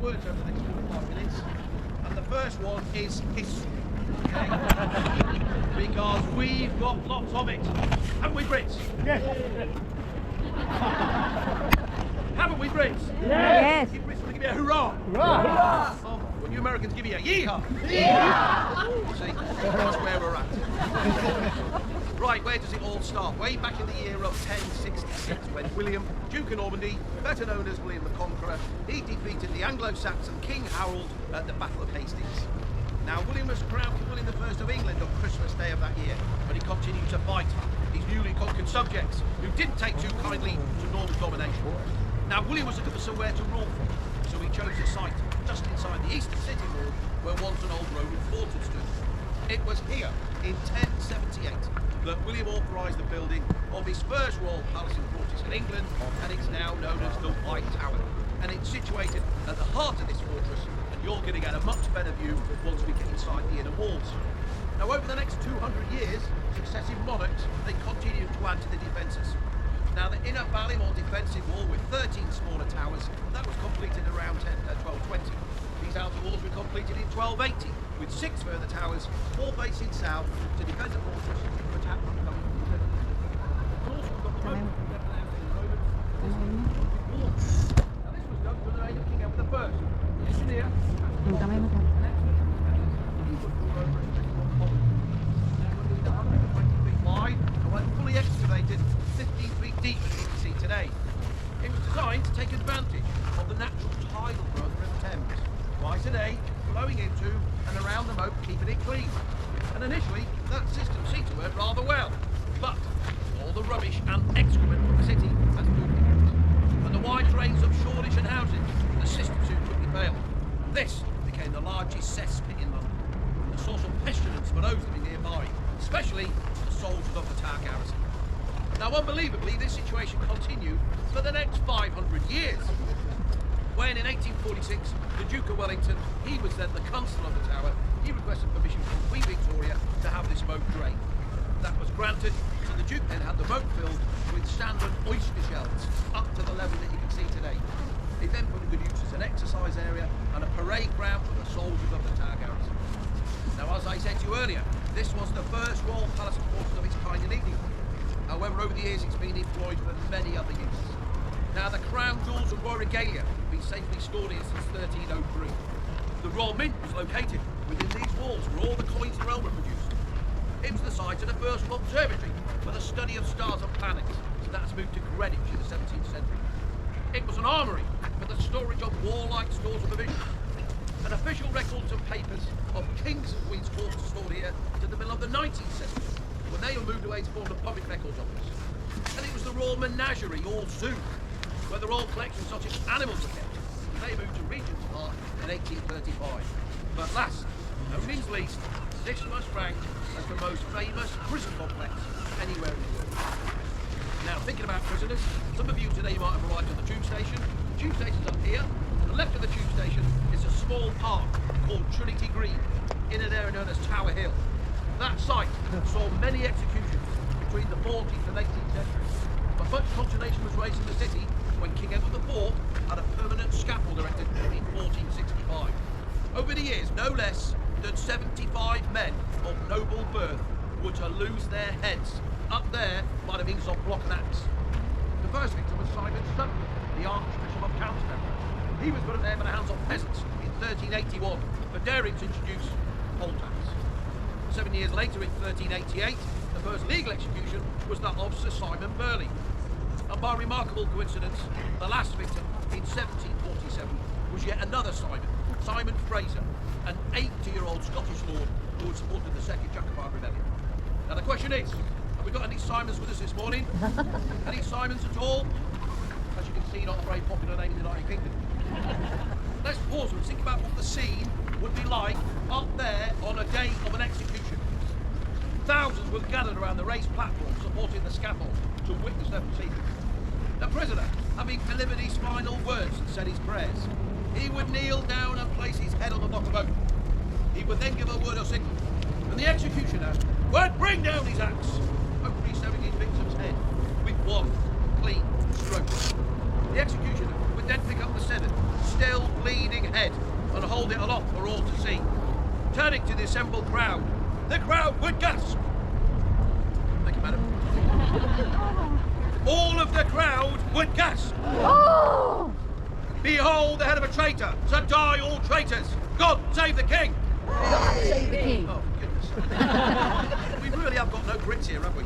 words over the next 45 minutes, and the first one is history. Okay? Because we've got lots of it. Haven't we, Brits? Yes. Haven't we, Brits? Yes. You Brits want to give me a hurrah? Hurrah! Oh, when you Americans give me a yeehaw. Yeehaw! See, that's where we're at. Right, where does it all start? Way back in the year of 1066, when William, Duke of Normandy, better known as William the Conqueror, he defeated the Anglo-Saxon King Harold at the Battle of Hastings. Now, William was crowned William I of England on Christmas Day of that year, but he continued to fight his newly conquered subjects, who didn't take too kindly to Norman domination. Now, William was looking for somewhere to rule from, so he chose a site just inside the eastern city wall where once an old Roman fort had stood. It was here, in 1078, that William authorised the building of his first royal palace and fortress in England, and it's now known as the White Tower. And it's situated at the heart of this fortress, and you're going to get a much better view once we get inside the inner walls. Now, over the next 200 years, successive monarchs, they continued to add to the defences. Now, the inner Ballim or defensive wall with 13 smaller towers, that was completed around 1220. These outer walls were completed in 1280, with 6 further towers, all facing south, to defend the fortress from attack from coming from the city. Also, we've got the road that allows in the Roman. Now, this was done for the reign of King Edward I. The engineer, wide and when fully excavated, 15 feet deep as you can see today. It was designed to take advantage of the natural tidal flow of the River Thames, twice a day, flowing into and around the moat, keeping it clean. And initially, that system seemed to work rather well, but all the rubbish and excrement from the city has moved out. And the wide drains of Shoreditch and housing, the system soon quickly failed. This became the largest cesspit in London, a source of pestilence for those living nearby, especially the soldiers of the Tower garrison. Now, unbelievably, this situation continued for the next 500 years. When in 1846, the Duke of Wellington, he was then the consul of the Tower, he requested permission from Queen Victoria to have this moat drained. That was granted, so the Duke then had the moat filled with sand and oyster shells up to the level that you can see today. He then put a good use as an exercise area and a parade ground for the soldiers of the Tower garrison. Now, as I said to you earlier, this was the first royal palace and fortress of its kind in England. However, over the years it's been employed for many other uses. Now, the crown jewels and royal regalia have been safely stored here since 1303. The Royal Mint was located within these walls where all the coins in the realm were produced. It was the site of the first observatory for the study of stars and planets, so that's moved to Greenwich in the 17th century. It was an armoury for the storage of warlike stores of provisions. And official records and papers of kings and queens' courts are stored here to the middle of the 19th century, when they were moved away to form the Public Records Office. And it was the Royal Menagerie, or Zoo, where the royal collections such as animals were kept. And they moved to Regent's Park in 1835. But last, no means least, this must rank as the most famous prison complex anywhere in the world. Now, thinking about prisoners, some of you today might have arrived at the tube station. The tube station's up here. To the left of the tube station is a small park called Trinity Green, in an area known as Tower Hill. That site saw many executions between the 14th and 18th centuries. But much consternation was raised in the city when King Edward IV had a permanent scaffold erected in 1465. Over the years, no less than 75 men of noble birth were to lose their heads up there by the means of block and axe. The first victim was Simon Sutton, the Archbishop of Canterbury. He was put there by the hands of peasants in 1381 for daring to introduce poll tax. 7 years later, in 1388, the first legal execution was that of Sir Simon Burley. And by remarkable coincidence, the last victim in 1747 was yet another Simon, Simon Fraser, an 80-year-old Scottish lord who had supported the Second Jacobite Rebellion. Now the question is, have we got any Simons with us this morning? Any Simons at all? As you can see, not a very popular name in the United Kingdom. Let's pause and think about what the scene would be like up there on a day of an execution. Thousands were gathered around the raised platform supporting the scaffold to witness their proceedings. The prisoner, having delivered his final words and said his prayers, he would kneel down and place his head on the block of oak. He would then give a word of signal, and the executioner would bring down his axe, hopefully severing his victim's head with one clean stroke. The executioner would then pick up the severed, still bleeding head crowd. The crowd would gasp. Thank you, madam. All of the crowd would gasp. Oh! Behold the head of a traitor, so die all traitors. God save the king. God save the king. Oh, goodness. We really have got no Brits here, have we?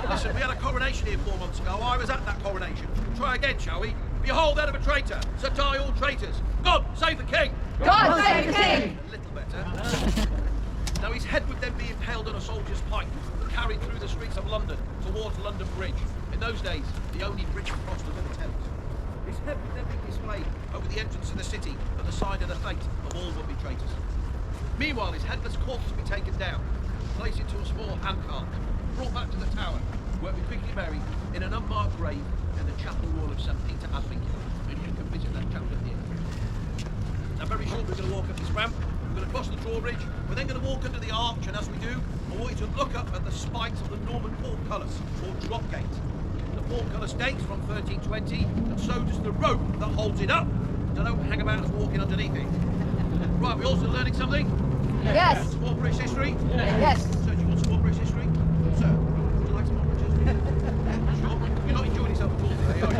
Listen, we had a coronation here 4 months ago. I was at that coronation. Try again, shall we? Behold the head of a traitor, so die all traitors. God save the king. God save the king. A little better. Now his head would then be impaled on a soldier's pike, carried through the streets of London towards London Bridge. In those days, the only bridge across the River Thames. His head would then be displayed over the entrance of the city at the sign of the fate of all would-be traitors. Meanwhile, his headless corpse would be taken down, placed into a small handcart, brought back to the tower, where it would be quickly buried in an unmarked grave in the chapel wall of St. Peter Advocate. And you can visit that chapel here. Now, very shortly, we're going to walk up this ramp. We're going to cross the drawbridge. We're then going to walk under the arch, and as we do, I want you to look up at the spikes of the Norman portcullis, or drop gate. The portcullis dates from 1320, and so does the rope that holds it up. So don't hang about us walking underneath it. Right, we're also learning something? Yes. Some more British history? Yes. So do you want some more British history? Sir, would you like some more British history? Sure. You're not enjoying yourself at all today, are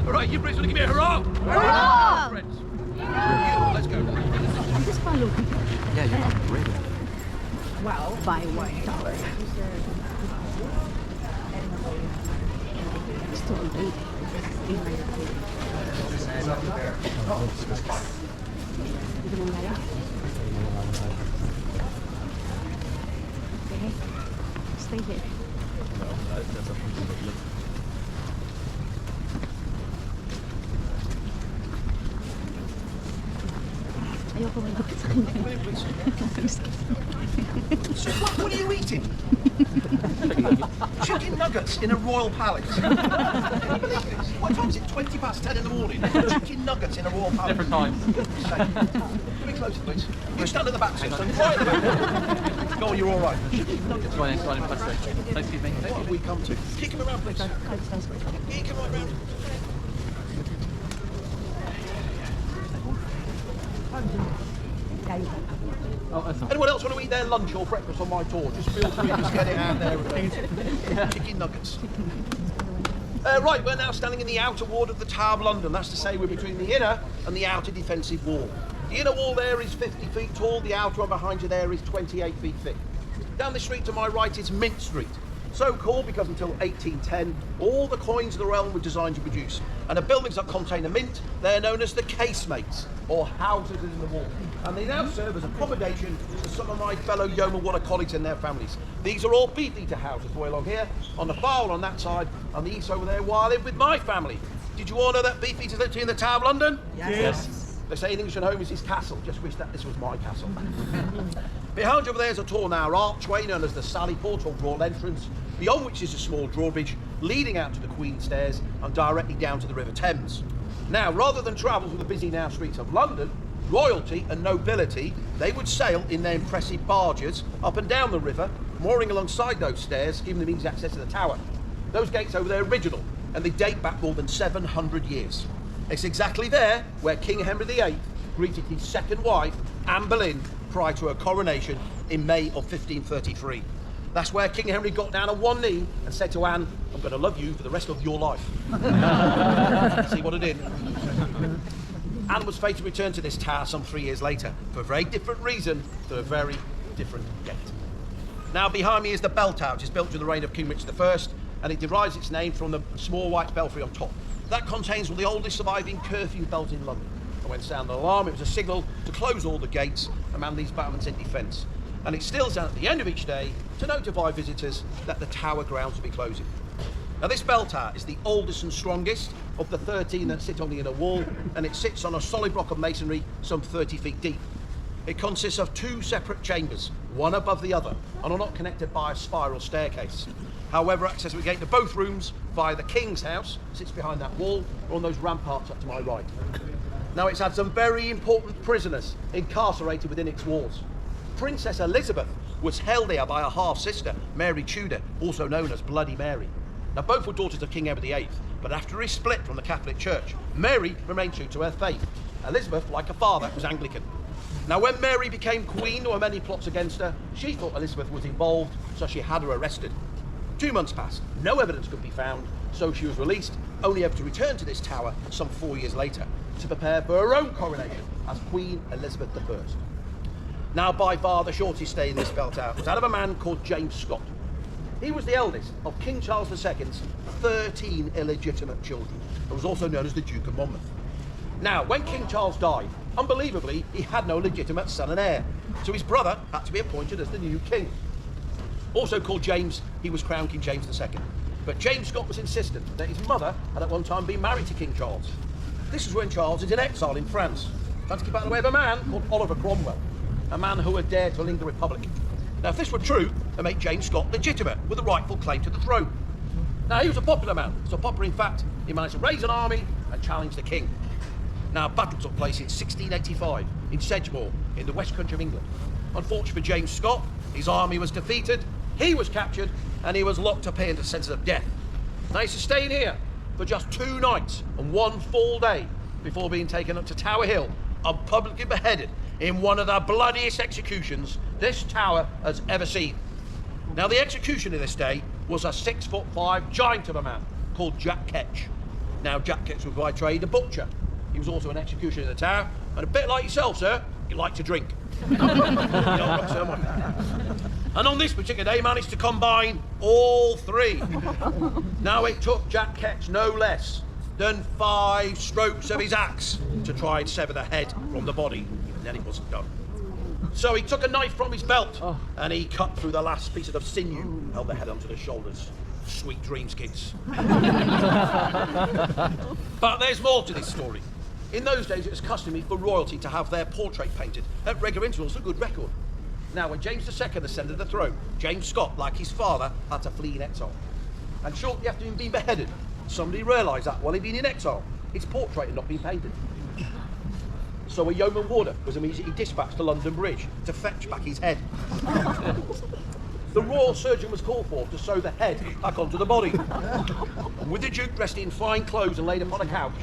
you? All right, you Brits want to give me a hurrah? Hurrah! Friends. Let's go. This one look. Yeah, you're great. Well, by White Tower. Okay, stay here. Ayoko malapit sa kanya. What are you eating? Chicken nuggets in a royal palace. Can you believe this? What time is it? 20 past 10 in the morning. Chicken nuggets in a royal palace. Different times. Come in closer, please. You stand at the back, sir. Stand right at the back. Go on, you're all right. Chicken nuggets. It's fine, excuse me. What have we come to? Kick him around, please. Kick him right round. Oh, that's not. Anyone else want to eat their lunch or breakfast on my tour? Just feel free to just get it out there. Chicken nuggets. Right, we're now standing in the outer ward of the Tower of London. That's to say we're between the inner and the outer defensive wall. The inner wall there is 50 feet tall, the outer one behind you there is 28 feet thick. Down the street to my right is Mint Street. So called because until 1810, all the coins of the realm were designed to produce. And the buildings that contain a mint, they're known as the casemates, or houses in the wall. And they now serve as accommodation to some of my fellow Yeoman Water colleagues and their families. These are all beef-eater houses, way along here, on the far on that side, on the east over there, where I live with my family. Did you all know that beef-eaters lived here in the Tower of London? Yes. They say in English and home is his castle. Just wish that this was my castle. Behind you over there is a tall narrow archway known as the Sally Port or Royal Entrance, beyond which is a small drawbridge leading out to the Queen's Stairs and directly down to the River Thames. Now, rather than travel through the busy now streets of London, royalty and nobility, they would sail in their impressive barges up and down the river, mooring alongside those stairs, giving them easy access to the tower. Those gates over there are original, and they date back more than 700 years. It's exactly there where King Henry VIII greeted his second wife, Anne Boleyn, prior to her coronation in May of 1533. That's where King Henry got down on one knee and said to Anne, "I'm going to love you for the rest of your life." See what I did? Anne was fated to return to this tower some 3 years later, for a very different reason, to a very different gate. Now behind me is the bell tower, which is built during the reign of King Richard I, and it derives its name from the small white belfry on top. That contains one of the oldest surviving curfew bells in London. And when sounded an alarm, it was a signal to close all the gates and man these battlements in defence. And it still sounds at the end of each day to notify visitors that the tower grounds will be closing. Now this bell tower is the oldest and strongest of the 13 that sit on the inner wall, and it sits on a solid block of masonry some 30 feet deep. It consists of 2 separate chambers, one above the other, and are not connected by a spiral staircase. However, access we gain to both rooms via the King's house, sits behind that wall, or on those ramparts up to my right. Now it's had some very important prisoners incarcerated within its walls. Princess Elizabeth was held here by her half-sister, Mary Tudor, also known as Bloody Mary. Now both were daughters of King Edward VIII, but after his split from the Catholic Church, Mary remained true to her faith. Elizabeth, like her father, was Anglican. Now, when Mary became queen, there were many plots against her. She thought Elizabeth was involved, so she had her arrested. 2 months passed, no evidence could be found, so she was released, only ever to return to this tower some 4 years later to prepare for her own coronation as Queen Elizabeth I. Now, by far the shortest stay in this bell tower was that of a man called James Scott. He was the eldest of King Charles II's 13 illegitimate children, and was also known as the Duke of Monmouth. Now, when King Charles died, unbelievably, he had no legitimate son and heir, so his brother had to be appointed as the new king. Also called James, he was crowned King James II. But James Scott was insistent that his mother had at one time been married to King Charles. This is when Charles is in exile in France, trying to keep out of the way of a man called Oliver Cromwell, a man who had dared to link the Republic. Now, if this were true, it made James Scott legitimate with a rightful claim to the throne. Now, he was a popular man, so popular in fact, he managed to raise an army and challenge the king. Now, a battle took place in 1685 in Sedgemoor, in the west country of England. Unfortunately for James Scott, his army was defeated, he was captured, and he was locked up here into the sentence of death. Now, he's staying here for just 2 nights and 1 full day before being taken up to Tower Hill and publicly beheaded in one of the bloodiest executions this tower has ever seen. Now, the execution in this day was a 6'5" giant of a man called Jack Ketch. Now, Jack Ketch was by trade a butcher. He was also an executioner in the tower, and a bit like yourself, sir, he liked to drink. And on this particular day, he managed to combine all 3. Now, it took Jack Ketch no less than 5 strokes of his axe to try and sever the head from the body, and then it wasn't done. So he took a knife from his belt and he cut through the last pieces of sinew, held the head onto the shoulders. Sweet dreams, kids. But there's more to this story. In those days, it was customary for royalty to have their portrait painted at regular intervals for good record. Now, when James II ascended the throne, James Scott, like his father, had to flee in exile. And shortly after him being beheaded, somebody realised that while he'd been in exile, his portrait had not been painted. So a yeoman warder was immediately dispatched to London Bridge to fetch back his head. The royal surgeon was called for to sew the head back onto the body. And with the Duke dressed in fine clothes and laid upon a couch,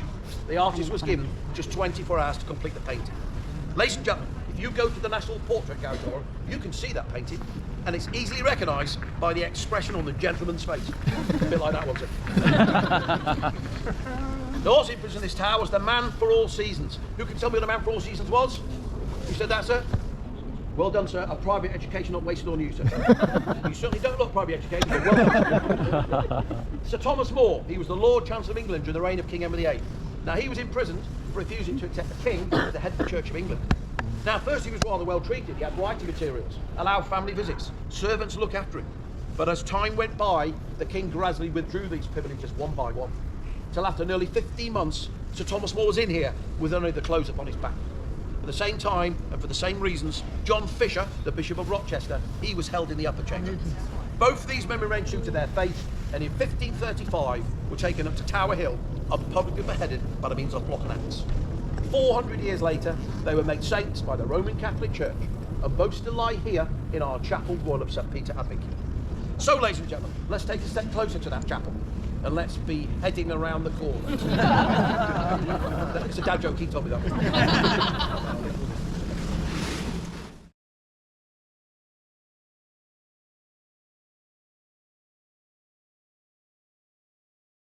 the artist was given just 24 hours to complete the painting. Ladies and gentlemen, if you go to the National Portrait Gallery, you can see that painting, and it's easily recognised by the expression on the gentleman's face. A bit like that one, sir. The horse in prison in this tower was the man for all seasons. Who can tell me what the man for all seasons was? You said that, sir? Well done, sir. A private education not wasted on you, sir. You certainly don't look private educated, but well done. Sir Thomas More, he was the Lord Chancellor of England during the reign of King Henry VIII. Now, he was imprisoned for refusing to accept the King as the head of the Church of England. Now, first he was rather well treated. He had writing materials, allowed family visits, servants to look after him. But as time went by, the King gradually withdrew these privileges one by one. Till after nearly 15 months, Sir Thomas More was in here with only the clothes upon his back. At the same time, and for the same reasons, John Fisher, the Bishop of Rochester, he was held in the upper chamber. Both of these men remained true to their faith, and in 1535 were taken up to Tower Hill and publicly beheaded by the means of block and axe. 400 years later, they were made saints by the Roman Catholic Church, and both still lie here in our chapel wall of St. Peter Advink. So, ladies and gentlemen, let's take a step closer to that chapel, and let's be heading around the corner. It's a dad joke, he told me that.